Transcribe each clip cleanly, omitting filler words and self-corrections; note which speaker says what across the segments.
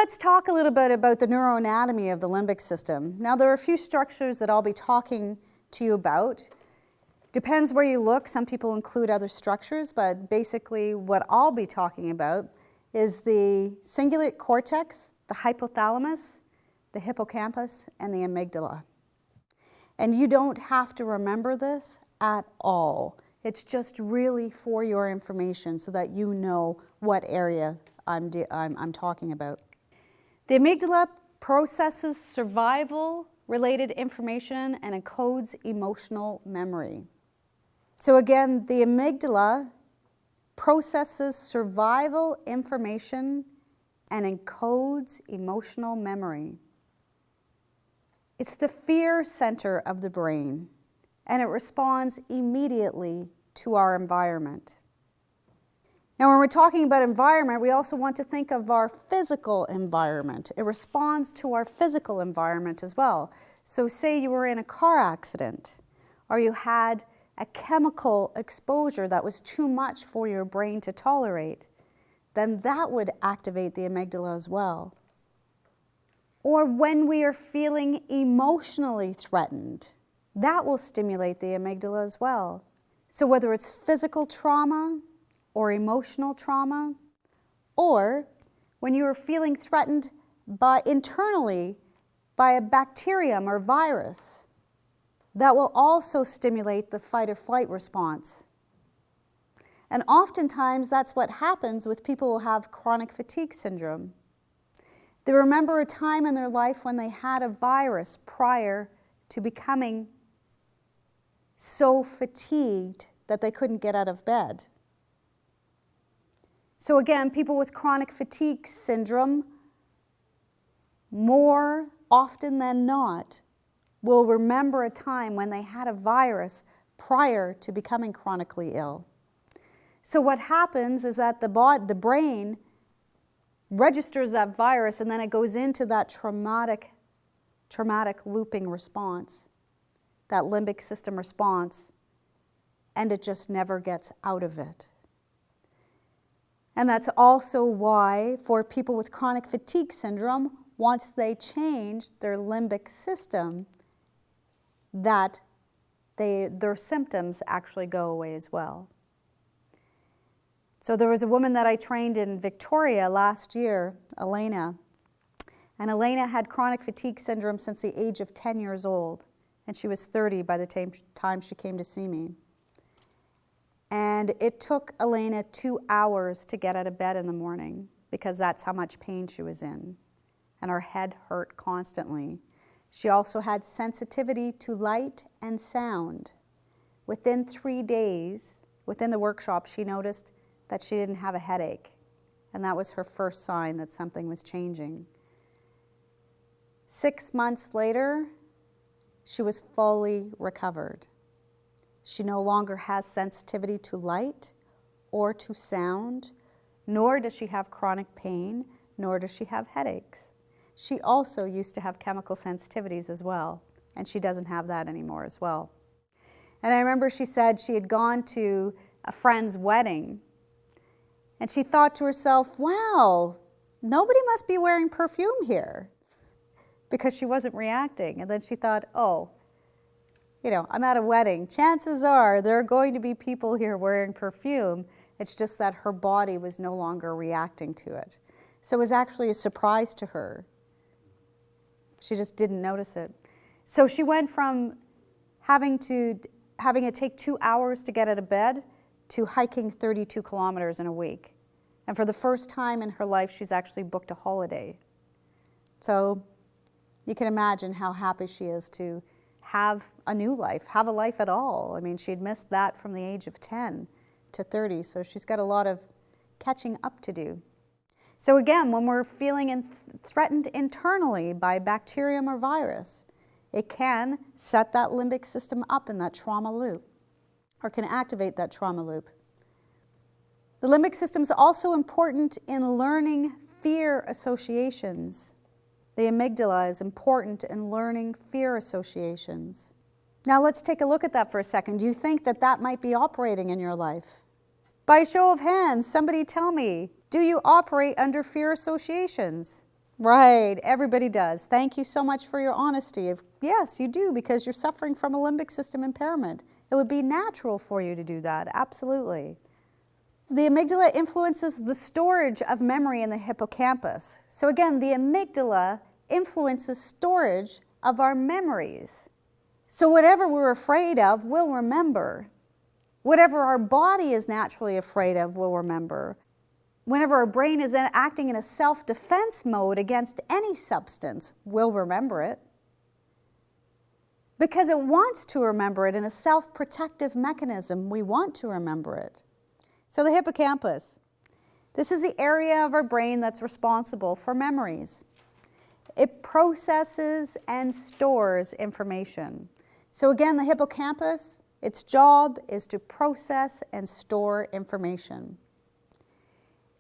Speaker 1: let's talk a little bit about the neuroanatomy of the limbic system. Now, there are a few structures that I'll be talking to you about. Depends where you look. Some people include other structures, but basically what I'll be talking about is the cingulate cortex, the hypothalamus, the hippocampus, and the amygdala. And you don't have to remember this at all. It's just really for your information so that you know what area I'm talking about. The amygdala processes survival-related information and encodes emotional memory. So again, the amygdala processes survival information and encodes emotional memory. It's the fear center of the brain, and it responds immediately to our environment. Now, when we're talking about environment, we also want to think of our physical environment. It responds to our physical environment as well. So say you were in a car accident, or you had a chemical exposure that was too much for your brain to tolerate, then that would activate the amygdala as well. Or when we are feeling emotionally threatened, that will stimulate the amygdala as well. So whether it's physical trauma or emotional trauma, or when you are feeling threatened internally by a bacterium or virus, that will also stimulate the fight or flight response. And oftentimes that's what happens with people who have chronic fatigue syndrome. They remember a time in their life when they had a virus prior to becoming so fatigued that they couldn't get out of bed. So again, people with chronic fatigue syndrome, more often than not, will remember a time when they had a virus prior to becoming chronically ill. So what happens is that the brain registers that virus, and then it goes into that traumatic looping response, that limbic system response, and it just never gets out of it. And that's also why, for people with chronic fatigue syndrome, once they change their limbic system, that their symptoms actually go away as well. So there was a woman that I trained in Victoria last year, Elena, and Elena had chronic fatigue syndrome since the age of 10 years old, and she was 30 by the time she came to see me. And it took Elena 2 hours to get out of bed in the morning because that's how much pain she was in, and her head hurt constantly. She also had sensitivity to light and sound. Within 3 days, within the workshop, she noticed that she didn't have a headache, and that was her first sign that something was changing. 6 months later, she was fully recovered. She no longer has sensitivity to light or to sound, nor does she have chronic pain, nor does she have headaches. She also used to have chemical sensitivities as well, and she doesn't have that anymore as well. And I remember she said she had gone to a friend's wedding, and she thought to herself, wow, nobody must be wearing perfume here, because she wasn't reacting. And then she thought, oh, I'm at a wedding. Chances are there are going to be people here wearing perfume. It's just that her body was no longer reacting to it. So it was actually a surprise to her. She just didn't notice it. So she went from having it take 2 hours to get out of bed to hiking 32 kilometers in a week. And for the first time in her life, she's actually booked a holiday. So you can imagine how happy she is to have a new life, have a life at all. I mean, she'd missed that from the age of 10 to 30, so she's got a lot of catching up to do. So again, when we're feeling threatened internally by bacterium or virus, it can set that limbic system up in that trauma loop, or can activate that trauma loop. The limbic system is also important in learning fear associations. The amygdala is important in learning fear associations. Now let's take a look at that for a second. Do you think that that might be operating in your life? By a show of hands, somebody tell me, do you operate under fear associations? Right, everybody does. Thank you so much for your honesty. Yes, you do, because you're suffering from a limbic system impairment. It would be natural for you to do that, absolutely. The amygdala influences the storage of memory in the hippocampus. So again, the amygdala influences storage of our memories. So whatever we're afraid of, we'll remember. Whatever our body is naturally afraid of, we'll remember. Whenever our brain is acting in a self-defense mode against any substance, we'll remember it. Because it wants to remember it in a self-protective mechanism, we want to remember it. So the hippocampus, this is the area of our brain that's responsible for memories. It processes and stores information. So again, the hippocampus, its job is to process and store information.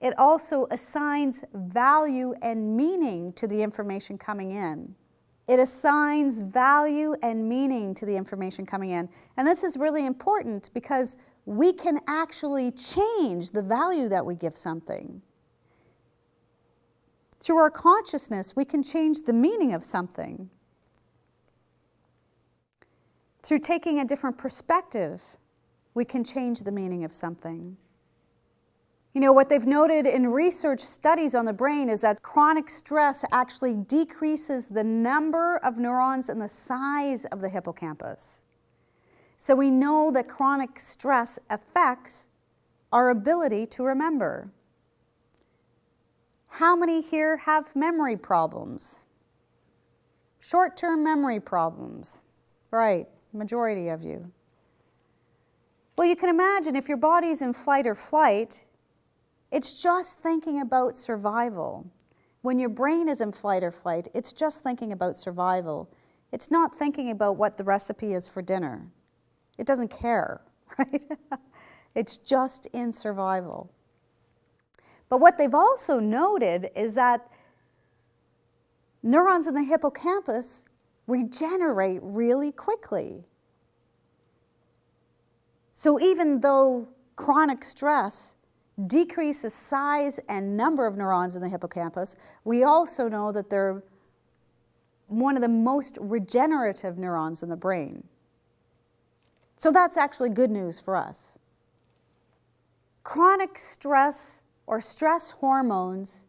Speaker 1: It also assigns value and meaning to the information coming in. It assigns value and meaning to the information coming in. And this is really important because we can actually change the value that we give something. Through our consciousness, we can change the meaning of something. Through taking a different perspective, we can change the meaning of something. You know, what they've noted in research studies on the brain is that chronic stress actually decreases the number of neurons and the size of the hippocampus. So we know that chronic stress affects our ability to remember. How many here have memory problems? Short-term memory problems. Right, majority of you. Well, you can imagine if your body's in fight or flight, it's just thinking about survival. When your brain is in fight or flight, it's just thinking about survival. It's not thinking about what the recipe is for dinner. It doesn't care, right? It's just in survival. But what they've also noted is that neurons in the hippocampus regenerate really quickly. So even though chronic stress decreases size and number of neurons in the hippocampus, we also know that they're one of the most regenerative neurons in the brain. So that's actually good news for us. Chronic stress or stress hormones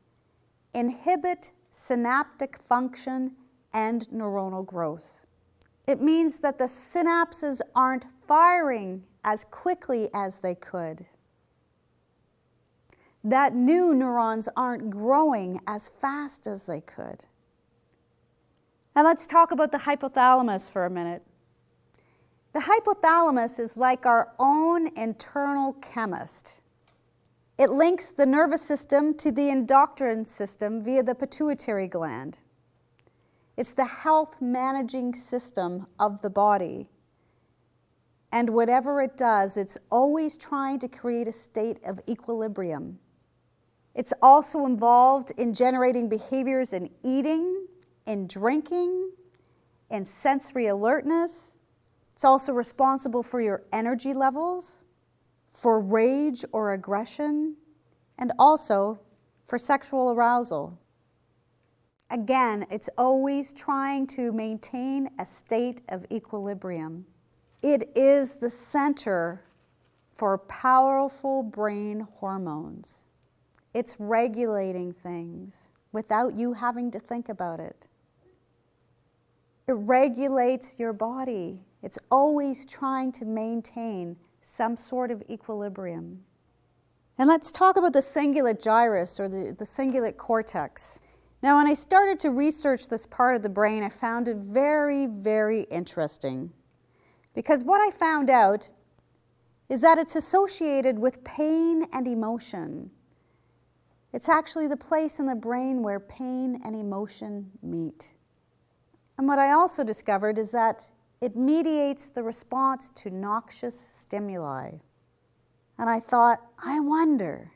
Speaker 1: inhibit synaptic function and neuronal growth. It means that the synapses aren't firing as quickly as they could. That new neurons aren't growing as fast as they could. Now let's talk about the hypothalamus for a minute. The hypothalamus is like our own internal chemist. It links the nervous system to the endocrine system via the pituitary gland. It's the health managing system of the body. And whatever it does, it's always trying to create a state of equilibrium. It's also involved in generating behaviors in eating, in drinking, in sensory alertness. It's also responsible for your energy levels, for rage or aggression, and also for sexual arousal. Again, it's always trying to maintain a state of equilibrium. It is the center for powerful brain hormones. It's regulating things without you having to think about it. It regulates your body. It's always trying to maintain some sort of equilibrium. And let's talk about the cingulate gyrus, or the cingulate cortex. Now, when I started to research this part of the brain, I found it very, very interesting. Because what I found out is that it's associated with pain and emotion. It's actually the place in the brain where pain and emotion meet. And what I also discovered is that it mediates the response to noxious stimuli. And I thought, I wonder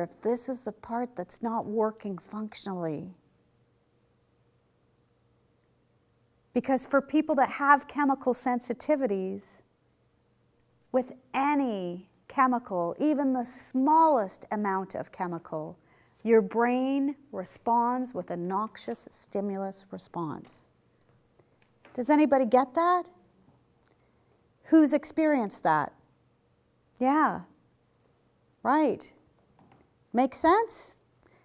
Speaker 1: if this is the part that's not working functionally. Because for people that have chemical sensitivities, with any chemical, even the smallest amount of chemical, Your brain responds with a noxious stimulus response. Does anybody get that? Who's experienced that? Yeah, right. Make sense?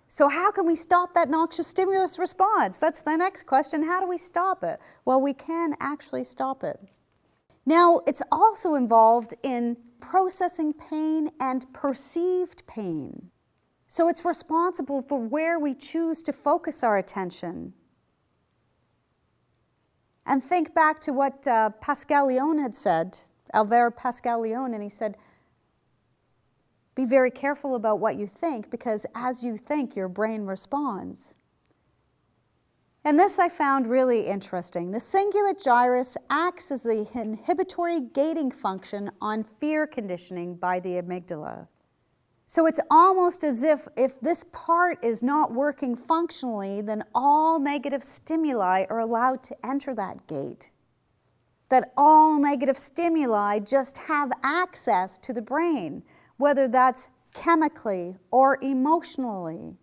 Speaker 1: So how can we stop that noxious stimulus response? That's the next question. How do we stop it? Well, we can actually stop it. Now, it's also involved in processing pain and perceived pain. So it's responsible for where we choose to focus our attention. And think back to what Pascal Leon had said, Albert Pascal Leon, and he said, be very careful about what you think, because as you think, your brain responds. And this I found really interesting. The cingulate gyrus acts as the inhibitory gating function on fear conditioning by the amygdala. So it's almost as if this part is not working functionally, then all negative stimuli are allowed to enter that gate. That all negative stimuli just have access to the brain, whether that's chemically or emotionally.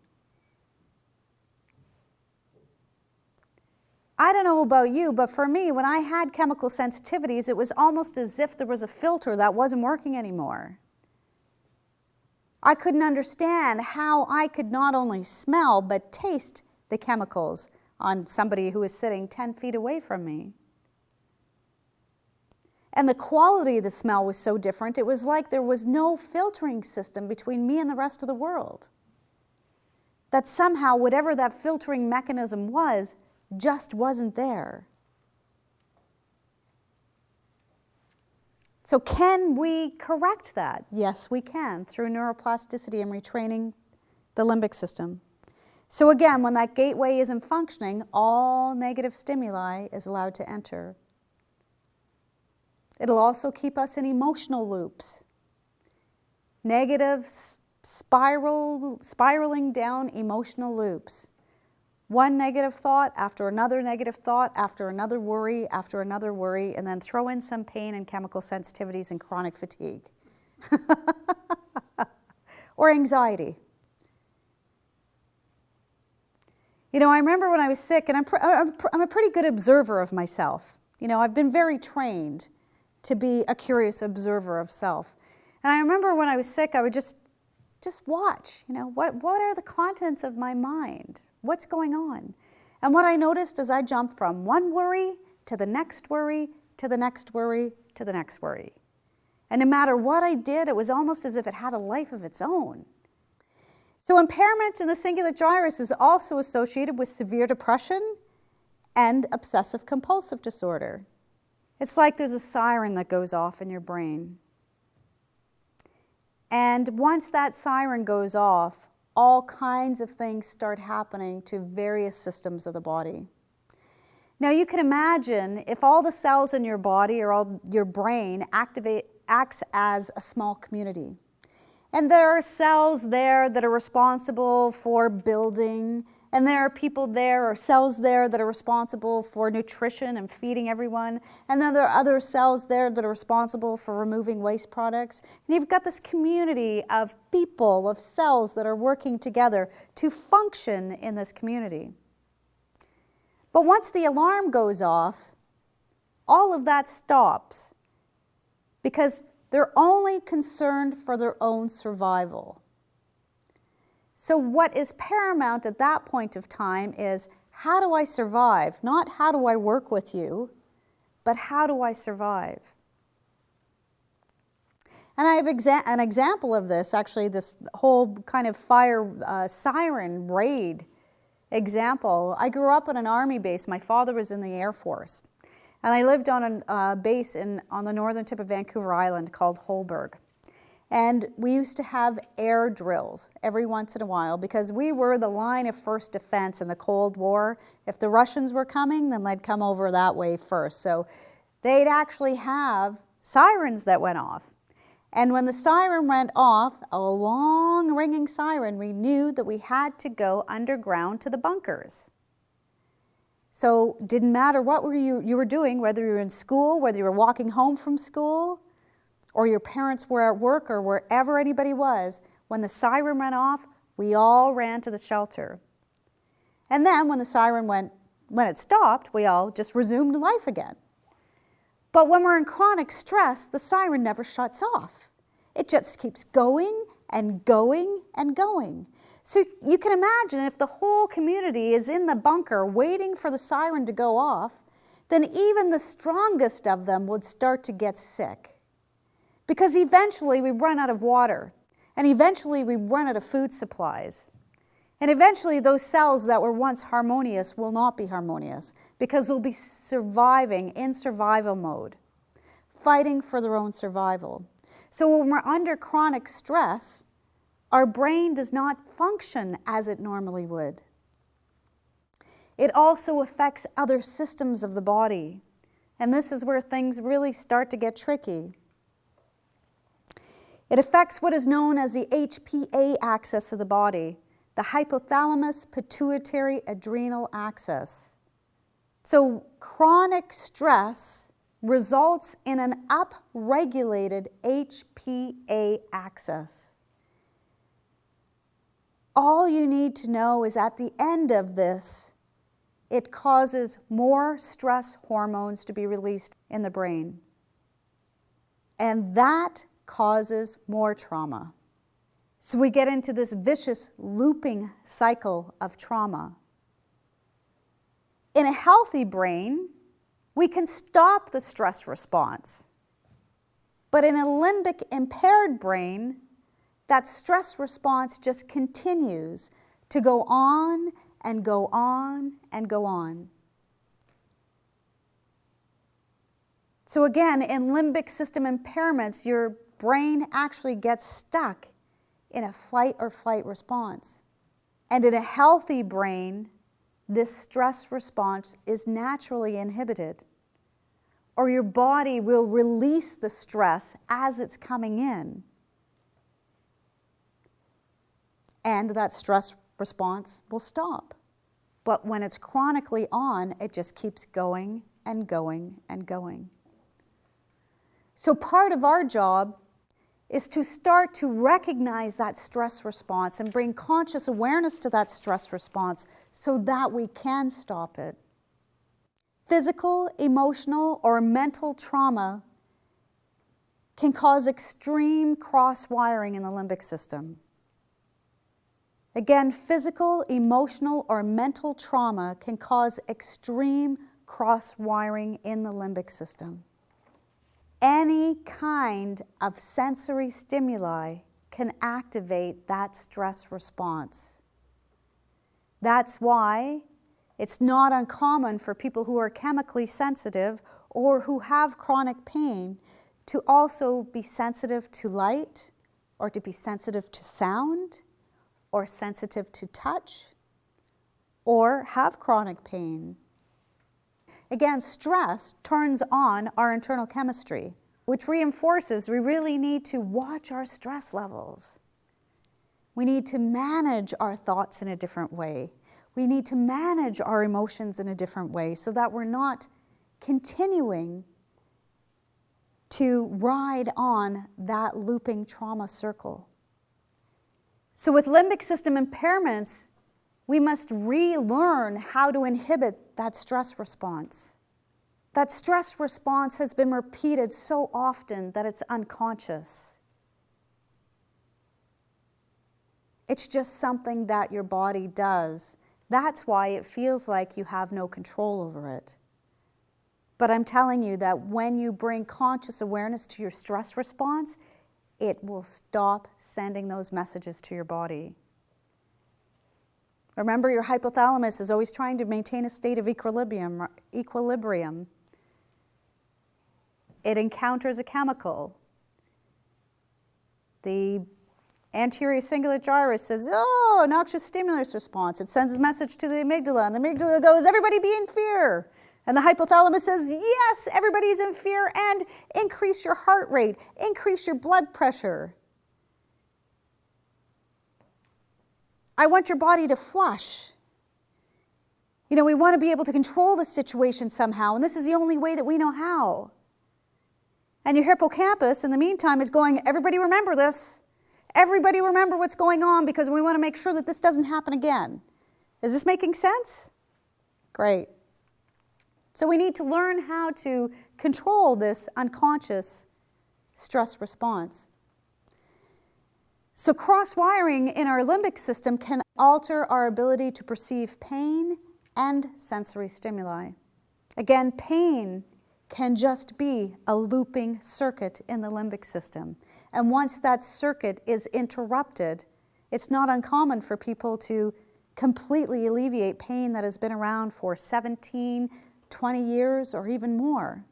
Speaker 1: I don't know about you, but for me, when I had chemical sensitivities, it was almost as if there was a filter that wasn't working anymore. I couldn't understand how I could not only smell, but taste the chemicals on somebody who was sitting 10 feet away from me. And the quality of the smell was so different, it was like there was no filtering system between me and the rest of the world. That somehow, whatever that filtering mechanism was, just wasn't there. So can we correct that? Yes, we can, through neuroplasticity and retraining the limbic system. So again, when that gateway isn't functioning, all negative stimuli is allowed to enter. It'll also keep us in emotional loops. Negative spiraling down emotional loops. One negative thought after another negative thought, after another worry, after another worry, and then throw in some pain and chemical sensitivities and chronic fatigue. Or anxiety. You know, I remember when I was sick, and I'm a pretty good observer of myself. You know, I've been very trained to be a curious observer of self. And I remember when I was sick, I would just watch, you know, what are the contents of my mind? What's going on? And what I noticed is I jumped from one worry to the next worry, to the next worry, to the next worry. And no matter what I did, it was almost as if it had a life of its own. So impairment in the cingulate gyrus is also associated with severe depression and obsessive compulsive disorder. It's like there's a siren that goes off in your brain. And once that siren goes off, all kinds of things start happening to various systems of the body. Now you can imagine if all the cells in your body or all your brain acts as a small community. And there are cells there that are responsible for building, and there are people there or cells there that are responsible for nutrition and feeding everyone. And then there are other cells there that are responsible for removing waste products. And you've got this community of people, of cells that are working together to function in this community. But once the alarm goes off, all of that stops because they're only concerned for their own survival. So what is paramount at that point of time is, how do I survive? Not how do I work with you, but how do I survive? And I have an example of this, actually, this whole kind of fire siren raid example. I grew up on an Army base. My father was in the Air Force. And I lived on a base on the northern tip of Vancouver Island called Holberg. And we used to have air drills every once in a while because we were the line of first defense in the Cold War. If the Russians were coming, then they'd come over that way first. So they'd actually have sirens that went off. And when the siren went off, a long ringing siren, we knew that we had to go underground to the bunkers. So it didn't matter what you were doing, whether you were in school, whether you were walking home from school, or your parents were at work, or wherever anybody was. When the siren went off, We all ran to the shelter. And then when the siren when it stopped, we all just resumed life again. But when we're in chronic stress, the siren never shuts off. It just keeps going and going and going. So you can imagine if the whole community is in the bunker waiting for the siren to go off, then even the strongest of them would start to get sick. Because eventually we run out of water, and eventually we run out of food supplies. And eventually those cells that were once harmonious will not be harmonious because they'll be surviving in survival mode, fighting for their own survival. So when we're under chronic stress, our brain does not function as it normally would. It also affects other systems of the body. And this is where things really start to get tricky. It affects what is known as the HPA axis of the body, the hypothalamus pituitary adrenal axis. So chronic stress results in an upregulated HPA axis. All you need to know is at the end of this, it causes more stress hormones to be released in the brain. And that causes more trauma. So we get into this vicious looping cycle of trauma. In a healthy brain, we can stop the stress response. But in a limbic impaired brain, that stress response just continues to go on and go on and go on. So again, in limbic system impairments, your brain actually gets stuck in a flight or flight response. And in a healthy brain, this stress response is naturally inhibited, or your body will release the stress as it's coming in. And that stress response will stop. But when it's chronically on, it just keeps going and going and going. So part of our job is to start to recognize that stress response and bring conscious awareness to that stress response so that we can stop it. Physical, emotional, or mental trauma can cause extreme cross-wiring in the limbic system. Again, physical, emotional, or mental trauma can cause extreme cross-wiring in the limbic system. Any kind of sensory stimuli can activate that stress response. That's why it's not uncommon for people who are chemically sensitive or who have chronic pain to also be sensitive to light, or to be sensitive to sound, or sensitive to touch, or have chronic pain. Again, stress turns on our internal chemistry, which reinforces we really need to watch our stress levels. We need to manage our thoughts in a different way. We need to manage our emotions in a different way so that we're not continuing to ride on that looping trauma circle. So with limbic system impairments, we must relearn how to inhibit that stress response. That stress response has been repeated so often that it's unconscious. It's just something that your body does. That's why it feels like you have no control over it. But I'm telling you that when you bring conscious awareness to your stress response, it will stop sending those messages to your body. Remember, your hypothalamus is always trying to maintain a state of equilibrium. It encounters a chemical. The anterior cingulate gyrus says, oh, noxious stimulus response. It sends a message to the amygdala, and the amygdala goes, everybody be in fear. And the hypothalamus says, yes, everybody's in fear, and increase your heart rate, increase your blood pressure. I want your body to flush. You know, we want to be able to control the situation somehow, and this is the only way that we know how. And your hippocampus, in the meantime, is going, everybody remember this. Everybody remember what's going on because we want to make sure that this doesn't happen again. Is this making sense? Great. So we need to learn how to control this unconscious stress response. So cross-wiring in our limbic system can alter our ability to perceive pain and sensory stimuli. Again, pain can just be a looping circuit in the limbic system. And once that circuit is interrupted, it's not uncommon for people to completely alleviate pain that has been around for 17, 20 years or even more.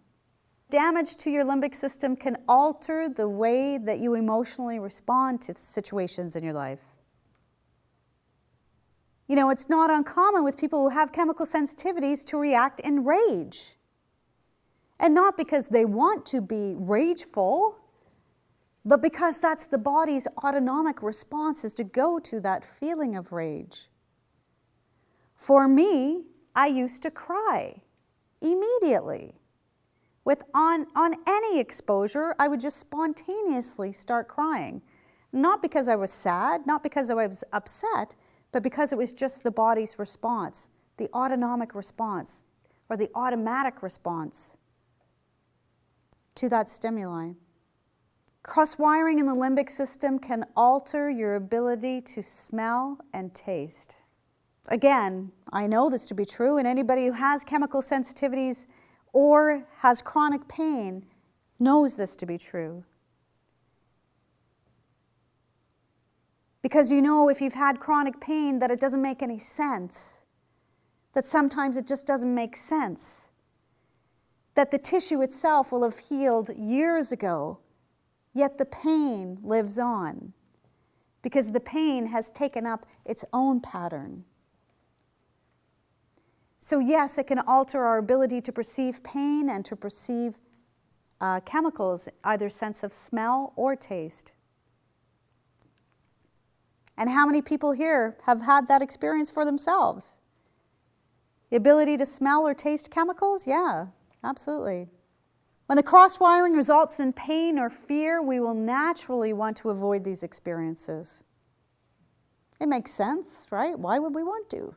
Speaker 1: Damage to your limbic system can alter the way that you emotionally respond to situations in your life. You know, it's not uncommon with people who have chemical sensitivities to react in rage. And not because they want to be rageful, but because that's the body's autonomic response, is to go to that feeling of rage. For me, I used to cry immediately. On any exposure, I would just spontaneously start crying. Not because I was sad, not because I was upset, but because it was just the body's response, the autonomic response, or the automatic response to that stimuli. Cross-wiring in the limbic system can alter your ability to smell and taste. Again, I know this to be true, and anybody who has chemical sensitivities or has chronic pain knows this to be true. Because you know, if you've had chronic pain, that it doesn't make any sense. That sometimes it just doesn't make sense. That the tissue itself will have healed years ago, yet the pain lives on. Because the pain has taken up its own pattern. So yes, it can alter our ability to perceive pain and to perceive chemicals, either sense of smell or taste. And how many people here have had that experience for themselves? The ability to smell or taste chemicals? Yeah, absolutely. When the cross-wiring results in pain or fear, we will naturally want to avoid these experiences. It makes sense, right? Why would we want to?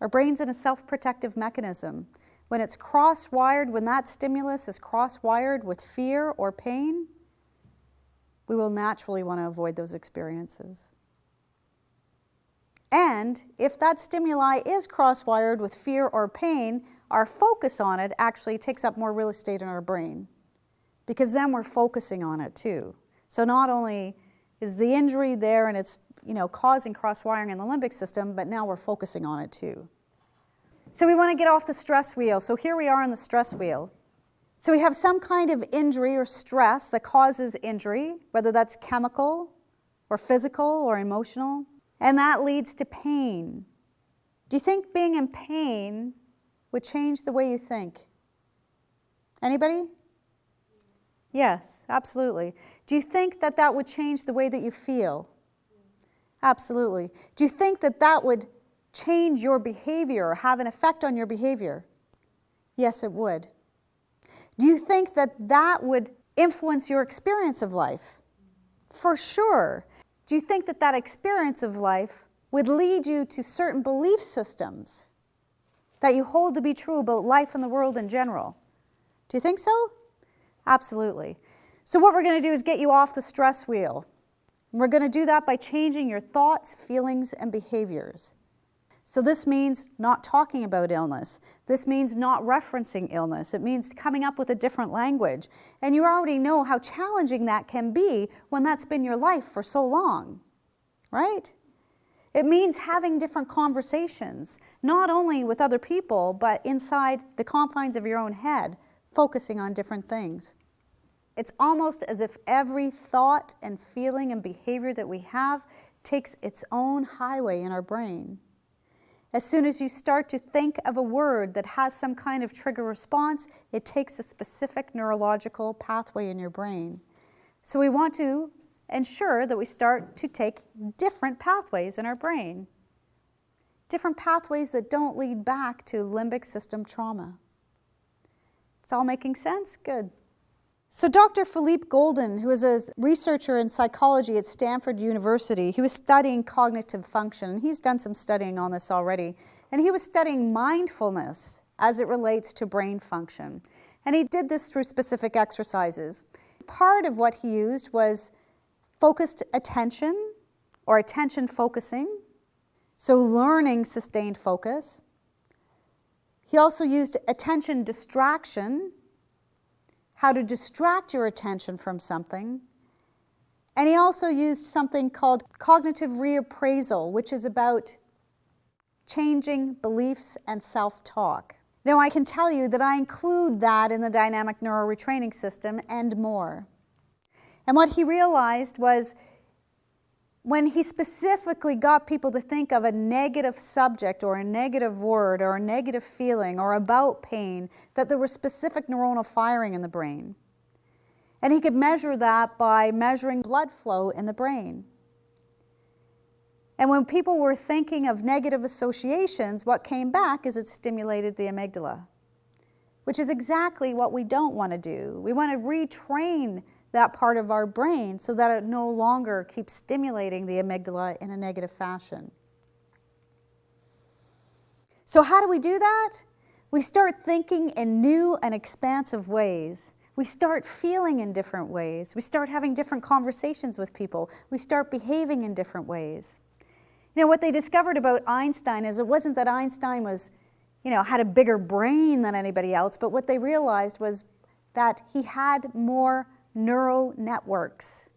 Speaker 1: Our brain's in a self-protective mechanism. When it's cross-wired, when that stimulus is cross-wired with fear or pain, we will naturally want to avoid those experiences. And if that stimuli is cross-wired with fear or pain, our focus on it actually takes up more real estate in our brain, because then we're focusing on it too. So not only is the injury there and it's causing cross-wiring in the limbic system, but now we're focusing on it too. So we want to get off the stress wheel. So here we are on the stress wheel. So we have some kind of injury or stress that causes injury, whether that's chemical or physical or emotional, and that leads to pain. Do you think being in pain would change the way you think? Anybody? Yes, absolutely. Do you think that that would change the way that you feel? Absolutely. Do you think that that would change your behavior or have an effect on your behavior? Yes, it would. Do you think that that would influence your experience of life? For sure. Do you think that that experience of life would lead you to certain belief systems that you hold to be true about life and the world in general? Do you think so? Absolutely. So what we're going to do is get you off the stress wheel. And we're going to do that by changing your thoughts, feelings, and behaviors. So this means not talking about illness. This means not referencing illness. It means coming up with a different language. And you already know how challenging that can be when that's been your life for so long, right? It means having different conversations, not only with other people, but inside the confines of your own head, focusing on different things. It's almost as if every thought and feeling and behavior that we have takes its own highway in our brain. As soon as you start to think of a word that has some kind of trigger response, it takes a specific neurological pathway in your brain. So we want to ensure that we start to take different pathways in our brain. Different pathways that don't lead back to limbic system trauma. It's all making sense? Good. So Dr. Philippe Golden, who is a researcher in psychology at Stanford University, he was studying cognitive function. He's done some studying on this already. And he was studying mindfulness as it relates to brain function. And he did this through specific exercises. Part of what he used was focused attention, or attention focusing, so learning sustained focus. He also used attention distraction, how to distract your attention from something. And he also used something called cognitive reappraisal, which is about changing beliefs and self-talk. Now, I can tell you that I include that in the dynamic neuroretraining system and more. And what he realized was when he specifically got people to think of a negative subject or a negative word or a negative feeling or about pain, that there was specific neuronal firing in the brain. And he could measure that by measuring blood flow in the brain. And when people were thinking of negative associations, what came back is it stimulated the amygdala, which is exactly what we don't want to do. We want to retrain that part of our brain so that it no longer keeps stimulating the amygdala in a negative fashion. So how do we do that? We start thinking in new and expansive ways. We start feeling in different ways. We start having different conversations with people. We start behaving in different ways. You know, what they discovered about Einstein is it wasn't that Einstein was, had a bigger brain than anybody else, but what they realized was that he had more neural networks,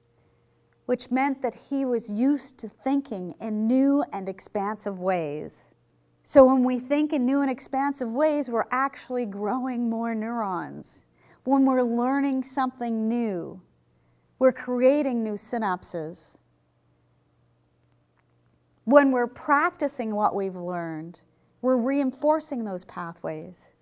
Speaker 1: which meant that he was used to thinking in new and expansive ways. So when we think in new and expansive ways, we're actually growing more neurons. When we're learning something new, we're creating new synapses. When we're practicing what we've learned, we're reinforcing those pathways.